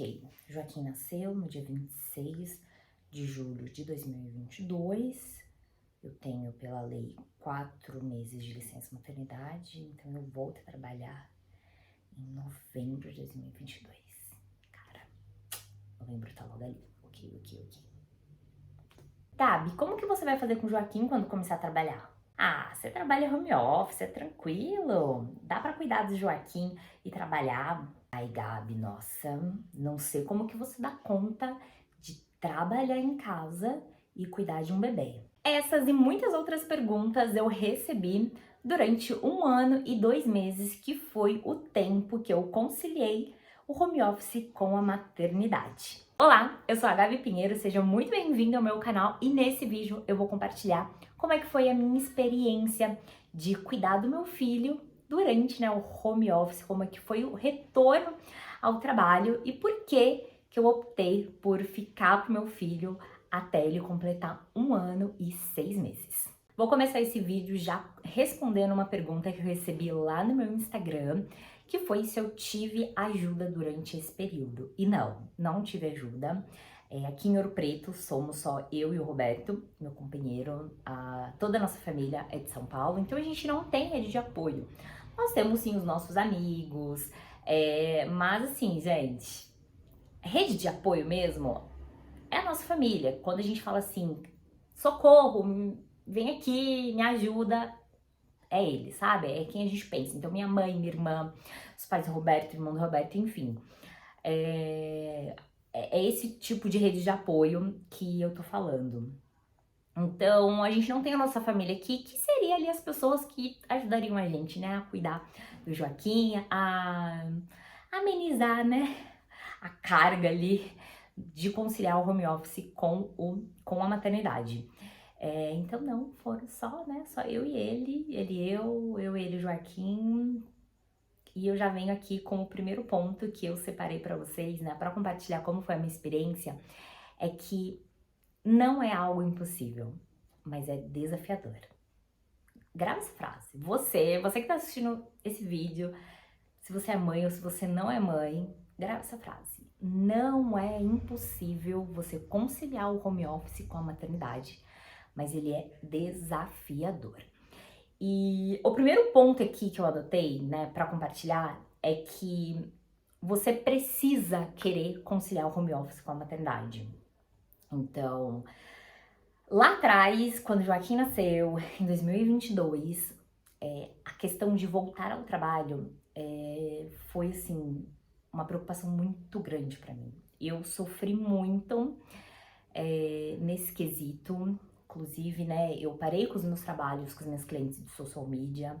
Ok, Joaquim nasceu no dia 26 de julho de 2022. Eu tenho, pela lei, 4 meses de licença maternidade, então eu volto a trabalhar em novembro de 2022. Cara, novembro tá logo ali. Ok. Tabi, como que você vai fazer com o Joaquim quando começar a trabalhar? Ah, você trabalha home office, é tranquilo. Dá pra cuidar do Joaquim e trabalhar. Ai, Gabi, nossa, não sei como que você dá conta de trabalhar em casa e cuidar de um bebê. Essas e muitas outras perguntas eu recebi durante 1 ano e 2 meses, que foi o tempo que eu conciliei o home office com a maternidade. Olá, eu sou a Gabi Pinheiro, seja muito bem-vindo ao meu canal e nesse vídeo eu vou compartilhar como é que foi a minha experiência de cuidar do meu filho durante o home office, como é que foi o retorno ao trabalho e por que eu optei por ficar com o meu filho até ele completar 1 ano e 6 meses. Vou começar esse vídeo já respondendo uma pergunta que eu recebi lá no meu Instagram, que foi se eu tive ajuda durante esse período. E não tive ajuda. Aqui em Ouro Preto somos só eu e o Roberto, meu companheiro. Toda a nossa família é de São Paulo, então a gente não tem rede de apoio. Nós temos sim os nossos amigos, mas assim, gente, rede de apoio mesmo é a nossa família. Quando a gente fala assim, socorro, vem aqui, me ajuda, é ele, sabe? É quem a gente pensa. Então, minha mãe, minha irmã, os pais do Roberto, irmão do Roberto, enfim. É esse tipo de rede de apoio que eu tô falando. Então, a gente não tem a nossa família aqui, que seria ali as pessoas que ajudariam a gente, né? A cuidar do Joaquim, a amenizar, né? A carga ali de conciliar o home office com a maternidade. Então não, foram só eu e ele, eu, ele, Joaquim. E eu já venho aqui com o primeiro ponto que eu separei para vocês, né, para compartilhar como foi a minha experiência, é que não é algo impossível, mas é desafiador. Grava essa frase. Você que tá assistindo esse vídeo, se você é mãe ou se você não é mãe, grava essa frase. Não é impossível você conciliar o home office com a maternidade, mas ele é desafiador. E o primeiro ponto aqui que eu adotei, né, para compartilhar é que você precisa querer conciliar o home office com a maternidade. Então, lá atrás, quando o Joaquim nasceu, em 2022, a questão de voltar ao trabalho foi, assim, uma preocupação muito grande para mim. Eu sofri muito nesse quesito. Inclusive, né, eu parei com os meus trabalhos, com os meus clientes de social media.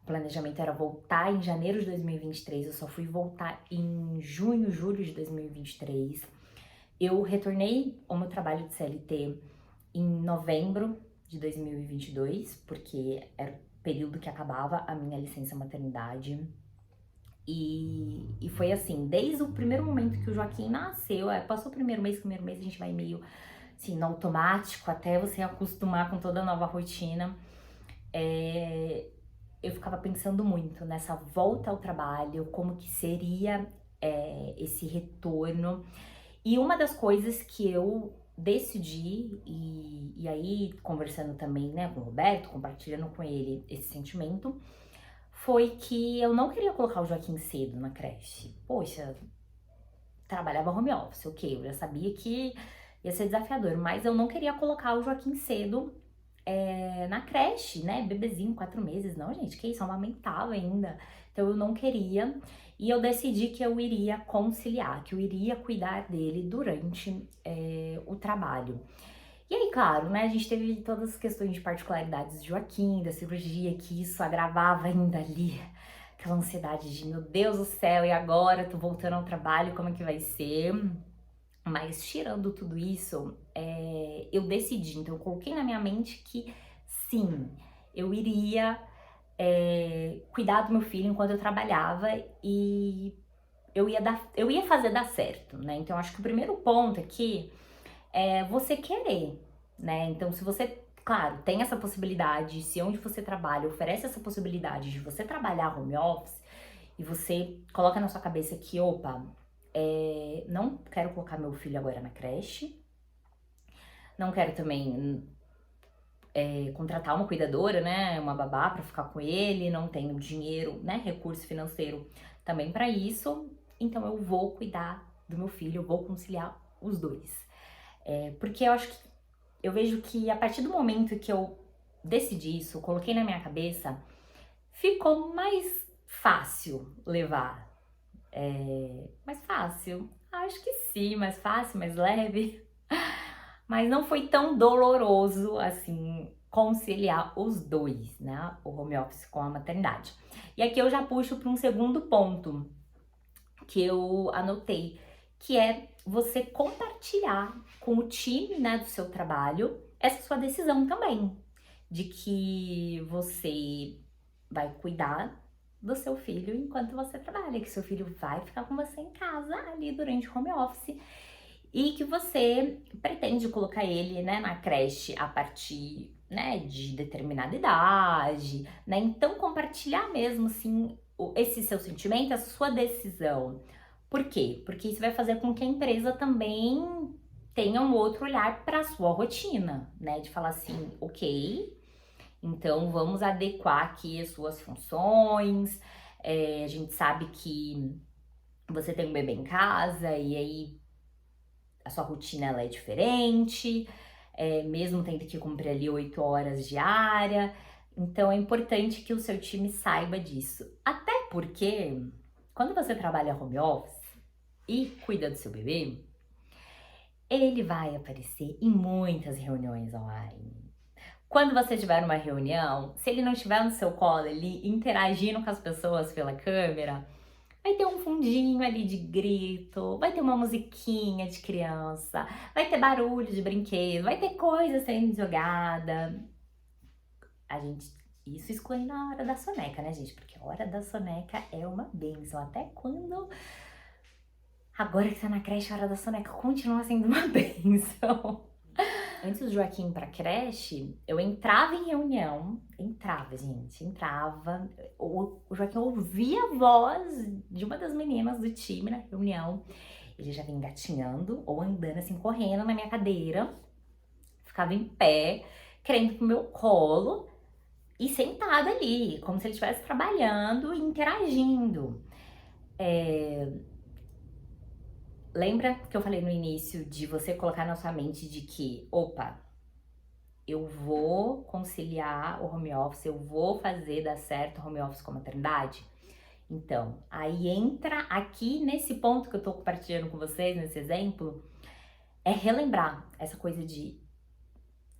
O planejamento era voltar em janeiro de 2023, eu só fui voltar em junho, julho de 2023. Eu retornei ao meu trabalho de CLT em novembro de 2022, porque era o período que acabava a minha licença maternidade. E foi assim, desde o primeiro momento que o Joaquim nasceu, passou o primeiro mês a gente vai meio assim, no automático, até você acostumar com toda a nova rotina. Eu ficava pensando muito nessa volta ao trabalho, como que seria esse retorno. E uma das coisas que eu decidi, e aí conversando também, né, com o Roberto, compartilhando com ele esse sentimento, foi que eu não queria colocar o Joaquim cedo na creche. Poxa, trabalhava home office, ok, eu já sabia que ia ser desafiador, mas eu não queria colocar o Joaquim cedo na creche, né, bebezinho, 4 meses, não, gente, que isso, amamentava ainda, então eu não queria, e eu decidi que eu iria conciliar, que eu iria cuidar dele durante o trabalho. E aí, claro, né, a gente teve todas as questões de particularidades do Joaquim, da cirurgia, que isso agravava ainda ali aquela ansiedade de, meu Deus do céu, e agora? Tô voltando ao trabalho, como é que vai ser? Mas tirando tudo isso, eu decidi, então eu coloquei na minha mente que sim, eu iria cuidar do meu filho enquanto eu trabalhava e eu ia fazer dar certo, né? Então acho que o primeiro ponto aqui é você querer, né? Então se você, claro, tem essa possibilidade, se onde você trabalha oferece essa possibilidade de você trabalhar home office e você coloca na sua cabeça que, opa, Não quero colocar meu filho agora na creche, não quero também contratar uma cuidadora, né, uma babá para ficar com ele, não tenho dinheiro, né, recurso financeiro também para isso, então eu vou cuidar do meu filho, eu vou conciliar os dois. Porque eu vejo que a partir do momento que eu decidi isso, coloquei na minha cabeça, ficou mais fácil levar. Mais fácil? Acho que sim, mais fácil, mais leve. Mas não foi tão doloroso assim conciliar os dois, né? O home office com a maternidade. E aqui eu já puxo para um segundo ponto que eu anotei, que é você compartilhar com o time, né, do seu trabalho essa sua decisão também, de que você vai cuidar do seu filho enquanto você trabalha, que seu filho vai ficar com você em casa ali durante o home office e que você pretende colocar ele, né, na creche a partir, né, de determinada idade, né? Então compartilhar mesmo assim esse seu sentimento, a sua decisão. Por quê? Porque isso vai fazer com que a empresa também tenha um outro olhar para a sua rotina, né? De falar assim, ok, então vamos adequar aqui as suas funções. A gente sabe que você tem um bebê em casa e aí a sua rotina ela é diferente, mesmo tendo que cumprir ali 8 horas diária. Então é importante que o seu time saiba disso. Até porque quando você trabalha home office e cuida do seu bebê, ele vai aparecer em muitas reuniões online. Quando você tiver uma reunião, se ele não estiver no seu colo ali interagindo com as pessoas pela câmera, vai ter um fundinho ali de grito, vai ter uma musiquinha de criança, vai ter barulho de brinquedo, vai ter coisa sendo jogada. Isso excluindo a hora da soneca, né, gente? Porque a hora da soneca é uma bênção. Até quando, agora que tá na creche, a hora da soneca continua sendo uma bênção. Antes do Joaquim ir pra creche, eu entrava em reunião, entrava. O Joaquim ouvia a voz de uma das meninas do time na reunião. Ele já vinha engatinhando ou andando assim, correndo na minha cadeira. Ficava em pé, querendo ir pro meu colo e sentado ali, como se ele estivesse trabalhando e interagindo. Lembra que eu falei no início de você colocar na sua mente de que, opa, eu vou conciliar o home office, eu vou fazer dar certo o home office com a maternidade? Então, aí entra aqui nesse ponto que eu tô compartilhando com vocês, nesse exemplo, é relembrar essa coisa de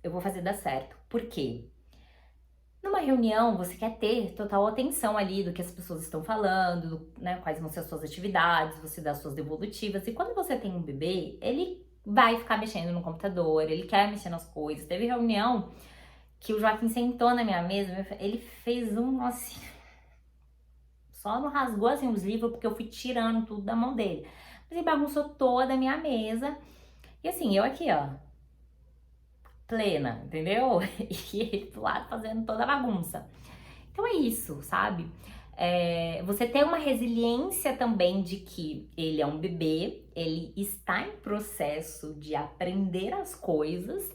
eu vou fazer dar certo. Por quê? Numa reunião, você quer ter total atenção ali do que as pessoas estão falando, né? Quais vão ser as suas atividades, você dá as suas devolutivas. E quando você tem um bebê, ele vai ficar mexendo no computador, ele quer mexer nas coisas. Teve reunião que o Joaquim sentou na minha mesa, ele fez assim, só não rasgou assim os livros porque eu fui tirando tudo da mão dele. Mas ele bagunçou toda a minha mesa. E assim, eu aqui, ó, plena, entendeu? E ele do lado fazendo toda a bagunça. Então é isso, sabe? Você tem uma resiliência também de que ele é um bebê, ele está em processo de aprender as coisas,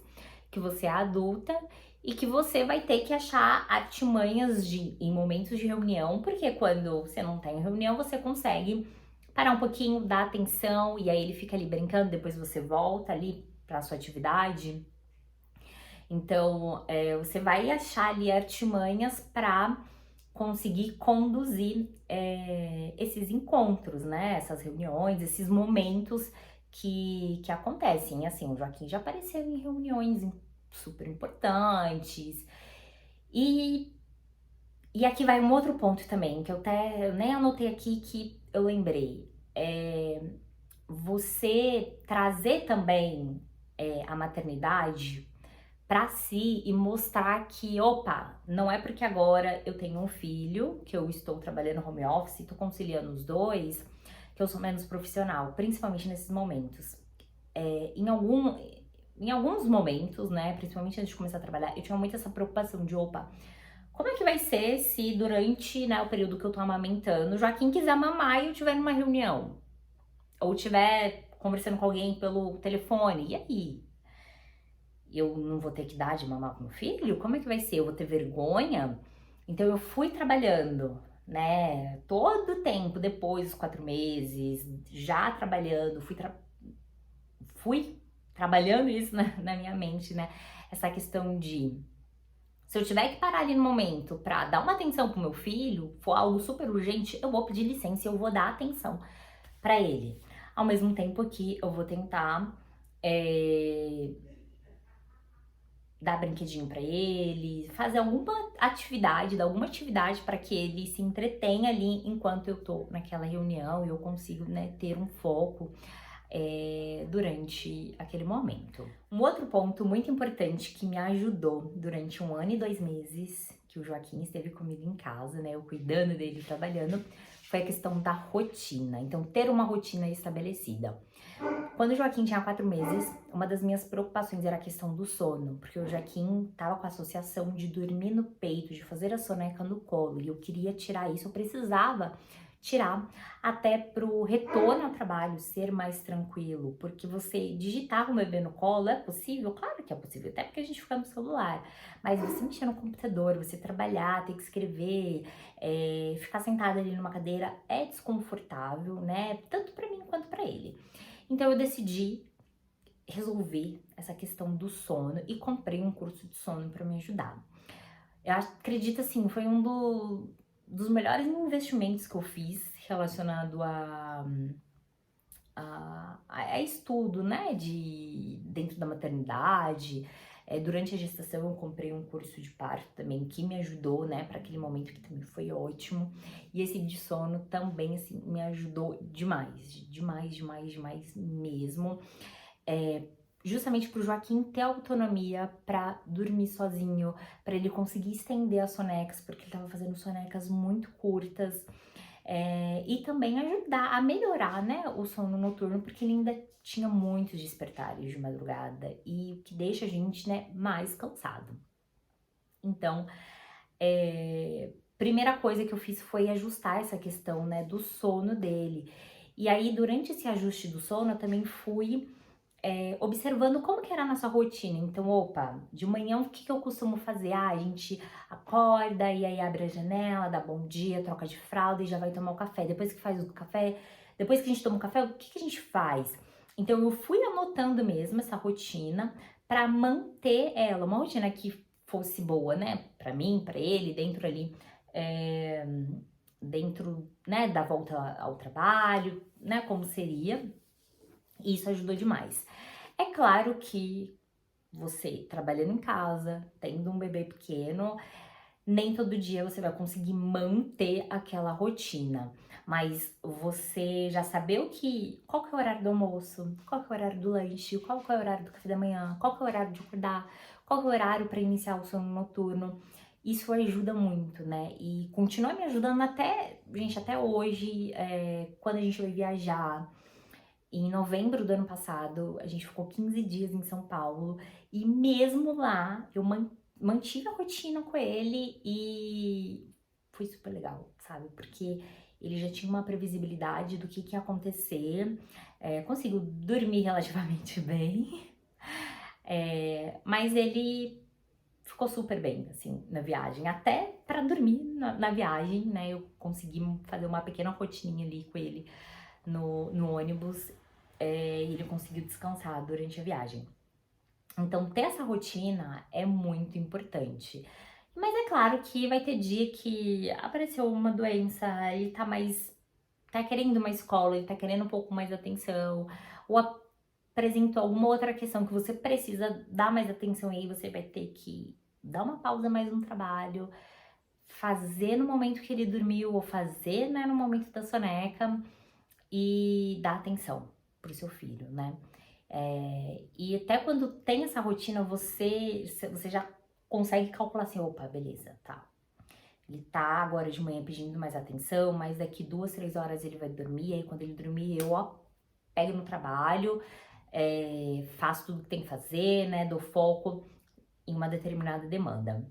que você é adulta e que você vai ter que achar artimanhas em momentos de reunião, porque quando você não tá em reunião, você consegue parar um pouquinho, dar atenção e aí ele fica ali brincando, depois você volta ali para sua atividade. Então, você vai achar ali artimanhas para conseguir conduzir esses encontros, né? Essas reuniões, esses momentos que acontecem. Assim, o Joaquim já apareceu em reuniões super importantes. E aqui vai um outro ponto também, que eu nem anotei aqui, que eu lembrei. Você trazer também a maternidade para si e mostrar que, opa, não é porque agora eu tenho um filho, que eu estou trabalhando home office, tô conciliando os dois, que eu sou menos profissional, principalmente nesses momentos. Em alguns momentos, né, principalmente antes de começar a trabalhar, eu tinha muito essa preocupação de, opa, como é que vai ser se durante, né, o período que eu tô amamentando, o Joaquim quiser mamar e eu estiver numa reunião? ou estiver conversando com alguém pelo telefone, e aí? Eu não vou ter que dar de mamar pro meu filho? Como é que vai ser? Eu vou ter vergonha? Então eu fui trabalhando, né? Todo o tempo, depois dos 4 meses, já trabalhando, fui trabalhando isso na minha mente, né? Essa questão de se eu tiver que parar ali no momento pra dar uma atenção pro meu filho, for algo super urgente, eu vou pedir licença e eu vou dar atenção pra ele. Ao mesmo tempo que eu vou tentar dar brinquedinho pra ele, fazer dar alguma atividade para que ele se entretenha ali enquanto eu tô naquela reunião e eu consigo, né, ter um foco durante aquele momento. Um outro ponto muito importante que me ajudou durante 1 ano e 2 meses que o Joaquim esteve comigo em casa, né, eu cuidando dele, trabalhando, foi a questão da rotina. Então, ter uma rotina estabelecida. Quando o Joaquim tinha 4 meses, uma das minhas preocupações era a questão do sono, porque o Joaquim tava com a associação de dormir no peito, de fazer a soneca no colo, e eu queria tirar isso, eu precisava tirar até pro retorno ao trabalho ser mais tranquilo, porque você digitar um bebê no colo é possível? Claro que é possível, até porque a gente fica no celular, mas você mexer no computador, você trabalhar, ter que escrever, ficar sentada ali numa cadeira é desconfortável, né? Tanto para mim quanto para ele. Então eu decidi resolver essa questão do sono e comprei um curso de sono para me ajudar. Eu acredito assim, foi dos melhores investimentos que eu fiz relacionado a estudo, né, dentro da maternidade. Durante a gestação eu comprei um curso de parto também que me ajudou, né, para aquele momento que também foi ótimo. E esse de sono também, assim, me ajudou demais, demais mesmo. Justamente pro Joaquim ter autonomia para dormir sozinho, para ele conseguir estender as sonecas, porque ele tava fazendo sonecas muito curtas. E também ajudar a melhorar, né, o sono noturno, porque ele ainda tinha muitos despertares de madrugada e o que deixa a gente, né, mais cansado. Então, primeira coisa que eu fiz foi ajustar essa questão, né, do sono dele. E aí, durante esse ajuste do sono, eu também fui observando como que era a nossa rotina. Então, opa, de manhã o que eu costumo fazer? A gente acorda e aí abre a janela, dá bom dia, troca de fralda e já vai tomar o café. Depois que faz o café, depois que a gente toma o café, o que a gente faz? Então, eu fui anotando mesmo essa rotina para manter ela, uma rotina que fosse boa, né? Para mim, para ele, dentro ali, dentro, né, da volta ao trabalho, né, como seria. Isso ajudou demais. É claro que você trabalhando em casa, tendo um bebê pequeno, nem todo dia você vai conseguir manter aquela rotina. Mas você já saber qual que é o horário do almoço, qual que é o horário do lanche, qual que é o horário do café da manhã, qual que é o horário de acordar, qual que é o horário para iniciar o sono noturno, isso ajuda muito, né? E continua me ajudando até hoje, quando a gente vai viajar. Em novembro do ano passado, a gente ficou 15 dias em São Paulo e mesmo lá eu mantive a rotina com ele e foi super legal, sabe? Porque ele já tinha uma previsibilidade do que ia acontecer, conseguiu dormir relativamente bem, mas ele ficou super bem, assim, na viagem. Até para dormir na viagem, né? Eu consegui fazer uma pequena rotininha ali com ele no ônibus, e ele conseguiu descansar durante a viagem. Então, ter essa rotina é muito importante. Mas é claro que vai ter dia que apareceu uma doença, ele tá querendo uma escola, ele tá querendo um pouco mais de atenção, ou apresentou alguma outra questão que você precisa dar mais atenção e aí você vai ter que dar uma pausa mais no trabalho, fazer no momento que ele dormiu, ou fazer, né, no momento da soneca, e dar atenção pro seu filho, né? E até quando tem essa rotina, você já consegue calcular assim, opa, beleza, tá. Ele tá agora de manhã pedindo mais atenção, mas daqui 2, 3 horas ele vai dormir, aí quando ele dormir, eu, pego no trabalho, faço tudo que tem que fazer, né, dou foco em uma determinada demanda.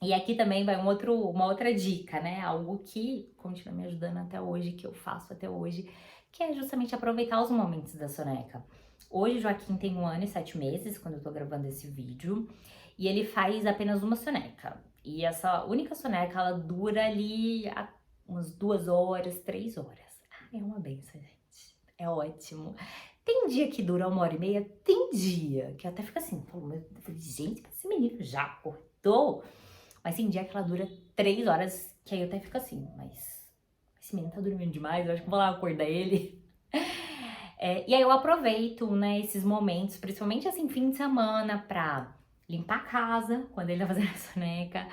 E aqui também vai uma outra dica, né, algo que continua me ajudando até hoje, que eu faço até hoje, que é justamente aproveitar os momentos da soneca. Hoje o Joaquim tem 1 ano e 7 meses, quando eu tô gravando esse vídeo, e ele faz apenas uma soneca. E essa única soneca, ela dura ali umas 2 horas, 3 horas. É uma benção, gente. É ótimo. Tem dia que dura 1 hora e meia, tem dia que eu até fico assim, gente, esse menino já acordou? Mas tem dia que ela dura 3 horas, que aí eu até fico assim, mas esse menino tá dormindo demais, eu acho que vou lá acordar ele. E aí eu aproveito, né, esses momentos, principalmente assim, fim de semana, pra limpar a casa, quando ele tá fazendo a soneca,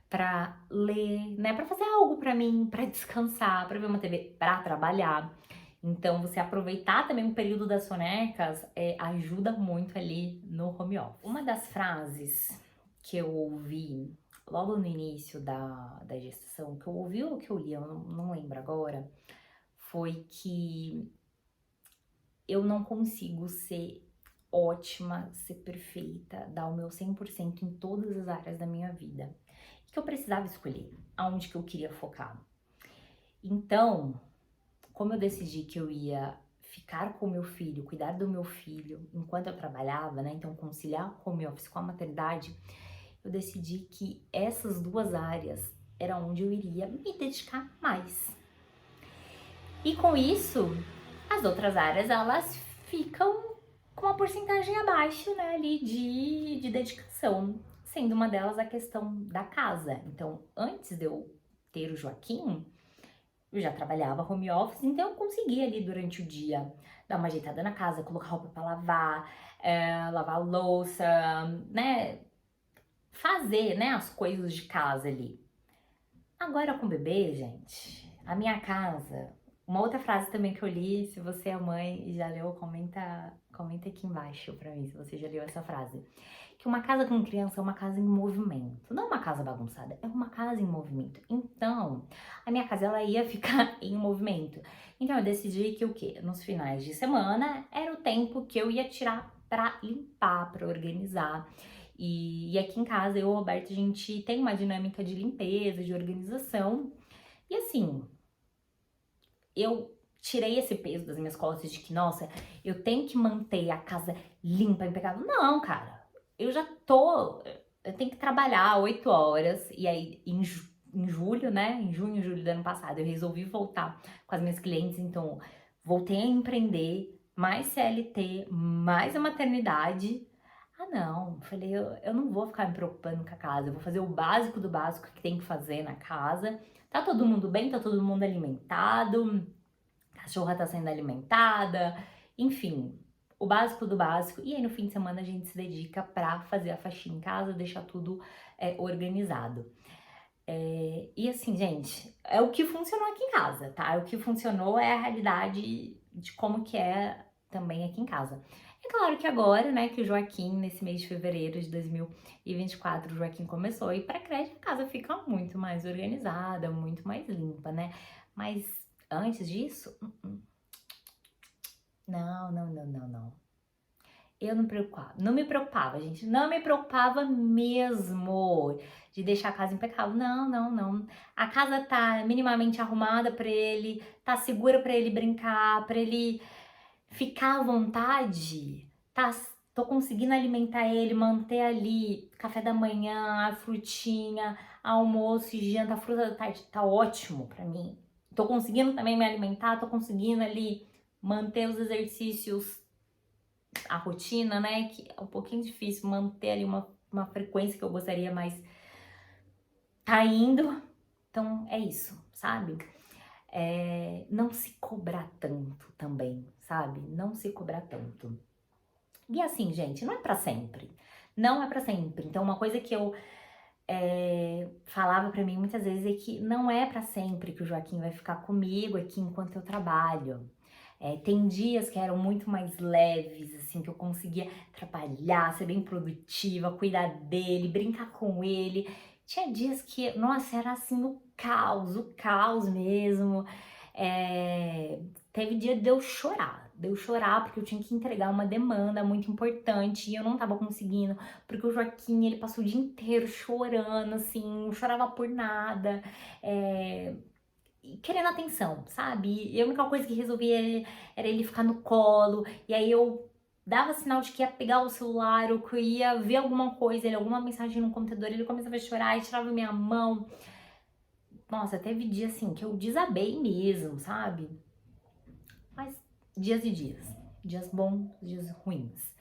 pra ler, né, pra fazer algo pra mim, pra descansar, pra ver uma TV, pra trabalhar. Então, você aproveitar também o período das sonecas ajuda muito ali no home office. Uma das frases que eu ouvi logo no início da gestação, que eu ouvi ou que eu li, eu não lembro agora, foi que eu não consigo ser ótima, ser perfeita, dar o meu 100% em todas as áreas da minha vida. Que eu precisava escolher aonde que eu queria focar. Então, como eu decidi que eu ia ficar com o meu filho, cuidar do meu filho enquanto eu trabalhava, né? Então, conciliar o home office com a maternidade, eu decidi que essas 2 áreas era onde eu iria me dedicar mais. E com isso, as outras áreas, elas ficam com uma porcentagem abaixo, né, ali de dedicação, sendo uma delas a questão da casa. Então, antes de eu ter o Joaquim, eu já trabalhava home office, então eu conseguia ali durante o dia dar uma ajeitada na casa, colocar roupa para lavar, lavar a louça, né, fazer, né, as coisas de casa ali. Agora com o bebê, gente, a minha casa. Uma outra frase também que eu li, se você é mãe e já leu, comenta aqui embaixo pra mim se você já leu essa frase. Que uma casa com criança é uma casa em movimento, não uma casa bagunçada, é uma casa em movimento. Então, a minha casa ela ia ficar em movimento. Então eu decidi que o quê? Nos finais de semana era o tempo que eu ia tirar pra limpar, pra organizar. E aqui em casa, eu e o Roberto, a gente tem uma dinâmica de limpeza, de organização. E assim, eu tirei esse peso das minhas costas de que, nossa, eu tenho que manter a casa limpa, impecável. Não, cara, eu tenho que trabalhar 8 horas. E aí, em julho, né, em junho e julho do ano passado, eu resolvi voltar com as minhas clientes. Então, voltei a empreender, mais CLT, mais a maternidade. Ah, não. Falei, eu não vou ficar me preocupando com a casa. Eu vou fazer o básico do básico que tem que fazer na casa. Tá todo mundo bem, tá todo mundo alimentado, a cachorra tá sendo alimentada, enfim, o básico do básico. E aí no fim de semana a gente se dedica pra fazer a faxina em casa, deixar tudo organizado. E assim, gente, é o que funcionou aqui em casa, tá? O que funcionou é a realidade de como que é também aqui em casa. É claro que agora, né, que o Joaquim, nesse mês de fevereiro de 2024, o Joaquim começou a ir pra creche, a casa fica muito mais organizada, muito mais limpa, né? Mas antes disso, não. Eu não me preocupava, gente, não me preocupava mesmo de deixar a casa impecável. Não. A casa tá minimamente arrumada pra ele, tá segura pra ele brincar, pra ele ficar à vontade. Tô conseguindo alimentar ele, manter ali café da manhã, a frutinha, almoço e janta, a fruta da tarde, tá ótimo pra mim. Tô conseguindo também me alimentar, tô conseguindo ali manter os exercícios, a rotina, né? Que é um pouquinho difícil manter ali uma frequência que eu gostaria, mas tá indo. Então é isso, sabe? Não se cobrar tanto também, sabe? Não se cobrar tanto. E assim, gente, não é pra sempre. Não é pra sempre. Então, uma coisa que eu falava pra mim muitas vezes é que não é pra sempre que o Joaquim vai ficar comigo aqui enquanto eu trabalho. Tem dias que eram muito mais leves, assim, que eu conseguia trabalhar, ser bem produtiva, cuidar dele, brincar com ele. Tinha dias que, nossa, era assim o caos mesmo. Teve dia de eu chorar porque eu tinha que entregar uma demanda muito importante e eu não tava conseguindo, porque o Joaquim, ele passou o dia inteiro chorando, assim, não chorava por nada. querendo atenção, sabe? E a única coisa que resolvia era ele ficar no colo, e aí eu dava sinal de que ia pegar o celular ou que eu ia ver alguma coisa, ele, alguma mensagem no computador, ele começava a chorar e tirava minha mão. Nossa, teve dia assim que eu desabei mesmo, sabe? Mas dias e dias. Dias bons, dias ruins.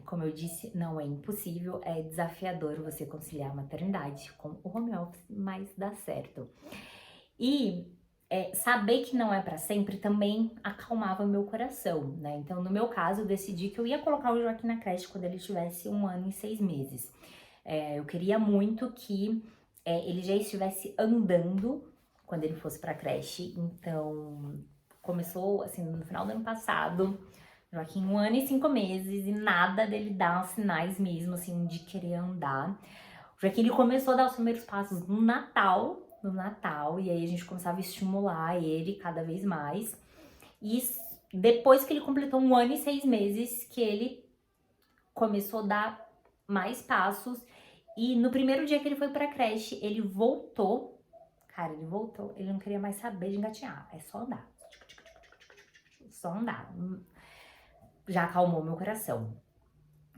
Como eu disse, não é impossível, é desafiador você conciliar a maternidade com o home office, mas dá certo. E saber que não é para sempre também acalmava meu coração, né? Então, no meu caso, eu decidi que eu ia colocar o Joaquim na creche quando ele tivesse 1 ano e 6 meses. Eu queria muito que ele já estivesse andando quando ele fosse para creche. Então, começou assim no final do ano passado. Joaquim, 1 ano e 5 meses, e nada dele dar sinais mesmo, assim, de querer andar. O Joaquim, ele começou a dar os primeiros passos no Natal, e aí a gente começava a estimular ele cada vez mais. E depois que ele completou 1 ano e 6 meses, que ele começou a dar mais passos, e no primeiro dia que ele foi pra creche, ele voltou, cara, ele não queria mais saber de engatinhar, é só andar, só andar. Já acalmou meu coração.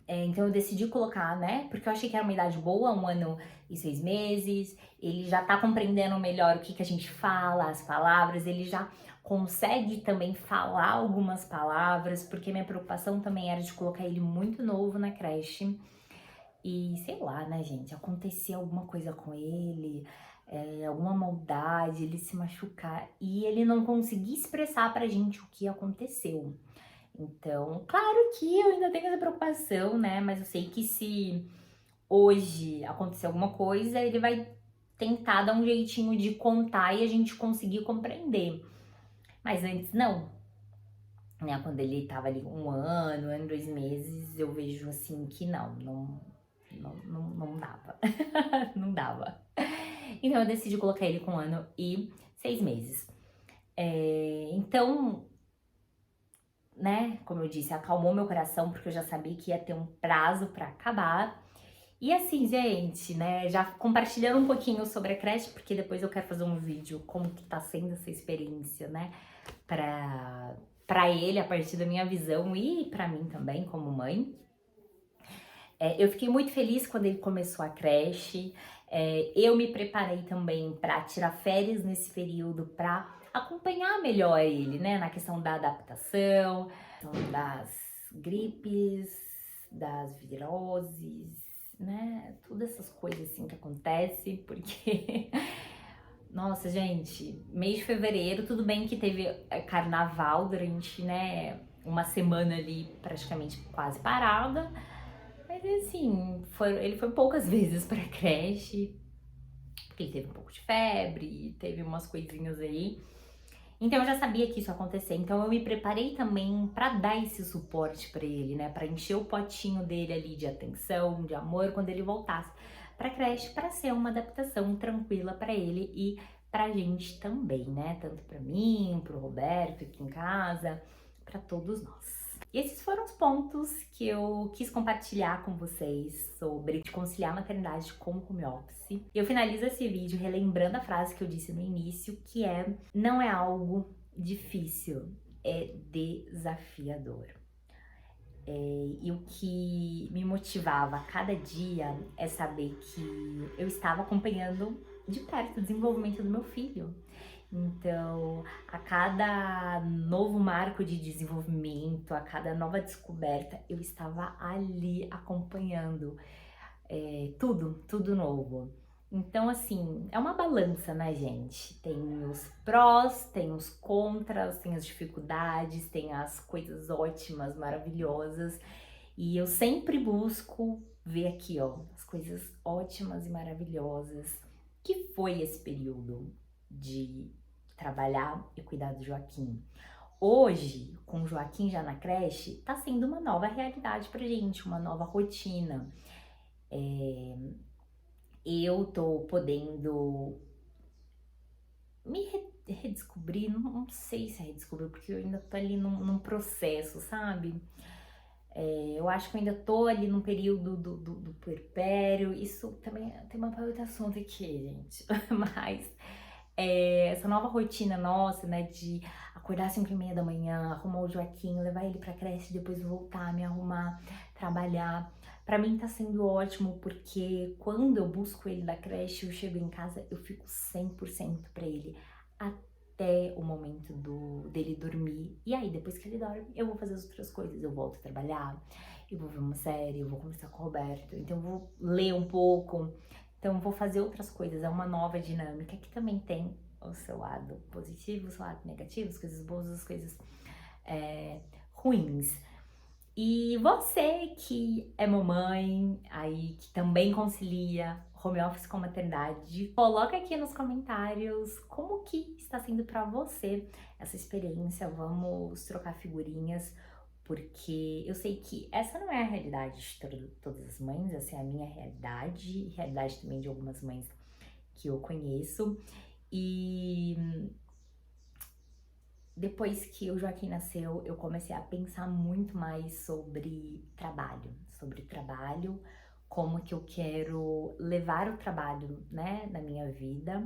Então eu decidi colocar, né? Porque eu achei que era uma idade boa, 1 ano e 6 meses. Ele já tá compreendendo melhor o que a gente fala, as palavras. Ele já consegue também falar algumas palavras, porque minha preocupação também era de colocar ele muito novo na creche. E sei lá, né, gente? Acontecer alguma coisa com ele, alguma maldade, ele se machucar e ele não conseguir expressar pra gente o que aconteceu. Então, claro que eu ainda tenho essa preocupação, né? Mas eu sei que se hoje acontecer alguma coisa, ele vai tentar dar um jeitinho de contar e a gente conseguir compreender. Mas antes não, né? Quando ele tava ali 1 ano, 2 meses, eu vejo assim que não dava. Não dava. Então eu decidi colocar ele com 1 ano e 6 meses. Então, né, como eu disse, acalmou meu coração, porque eu já sabia que ia ter um prazo pra acabar. E assim, gente, né, já compartilhando um pouquinho sobre a creche, porque depois eu quero fazer um vídeo como que tá sendo essa experiência, né, pra ele, a partir da minha visão, e pra mim também, como mãe. Eu fiquei muito feliz quando ele começou a creche. Eu me preparei também para tirar férias nesse período, para acompanhar melhor ele, né, na questão da adaptação, das gripes, das viroses, né, todas essas coisas assim que acontecem, porque nossa, gente, mês de fevereiro, tudo bem que teve carnaval durante, né, uma semana ali praticamente quase parada, mas assim, ele foi poucas vezes pra creche, porque ele teve um pouco de febre, teve umas coisinhas aí. Então eu já sabia que isso ia acontecer, então eu me preparei também pra dar esse suporte pra ele, né? Pra encher o potinho dele ali de atenção, de amor quando ele voltasse pra creche, pra ser uma adaptação tranquila pra ele e pra gente também, né? Tanto pra mim, pro Roberto aqui em casa, pra todos nós. E esses foram os pontos que eu quis compartilhar com vocês sobre conciliar a maternidade com o home office. E eu finalizo esse vídeo relembrando a frase que eu disse no início, que não é algo difícil, é desafiador. E o que me motivava a cada dia é saber que eu estava acompanhando de perto o desenvolvimento do meu filho. Então, a cada novo marco de desenvolvimento, a cada nova descoberta, eu estava ali acompanhando tudo novo. Então, assim, é uma balança, né, gente? Tem os prós, tem os contras, tem as dificuldades, tem as coisas ótimas, maravilhosas. E eu sempre busco ver aqui, ó, as coisas ótimas e maravilhosas que foi esse período de trabalhar e cuidar do Joaquim. Hoje, com o Joaquim já na creche, tá sendo uma nova realidade pra gente, uma nova rotina. Eu tô podendo me redescobrir, não sei se é redescobrir, porque eu ainda tô ali num processo, sabe? Eu acho que eu ainda tô ali num período do puerpério, isso também tem uma para outro assunto aqui, gente, mas essa nova rotina nossa, né, de acordar às 5h30 da manhã, arrumar o Joaquim, levar ele pra creche, depois voltar, me arrumar, trabalhar. Pra mim tá sendo ótimo, porque quando eu busco ele da creche, eu chego em casa, eu fico 100% pra ele, até o momento dele dormir. E aí, depois que ele dorme, eu vou fazer as outras coisas, eu volto a trabalhar, eu vou ver uma série, eu vou conversar com o Roberto, então eu vou ler um pouco, então eu vou fazer outras coisas, é uma nova dinâmica que também tem o seu lado positivo, o seu lado negativo, as coisas boas, as coisas ruins. E você que é mamãe, aí que também concilia home office com maternidade, coloca aqui nos comentários como que está sendo para você essa experiência. Vamos trocar figurinhas, porque eu sei que essa não é a realidade de todas as mães, essa é a minha realidade, realidade também de algumas mães que eu conheço. E depois que o Joaquim nasceu, eu comecei a pensar muito mais sobre trabalho, como que eu quero levar o trabalho, né, na minha vida,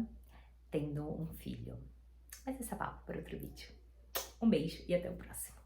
tendo um filho. Mas esse é papo para outro vídeo. Um beijo e até o próximo.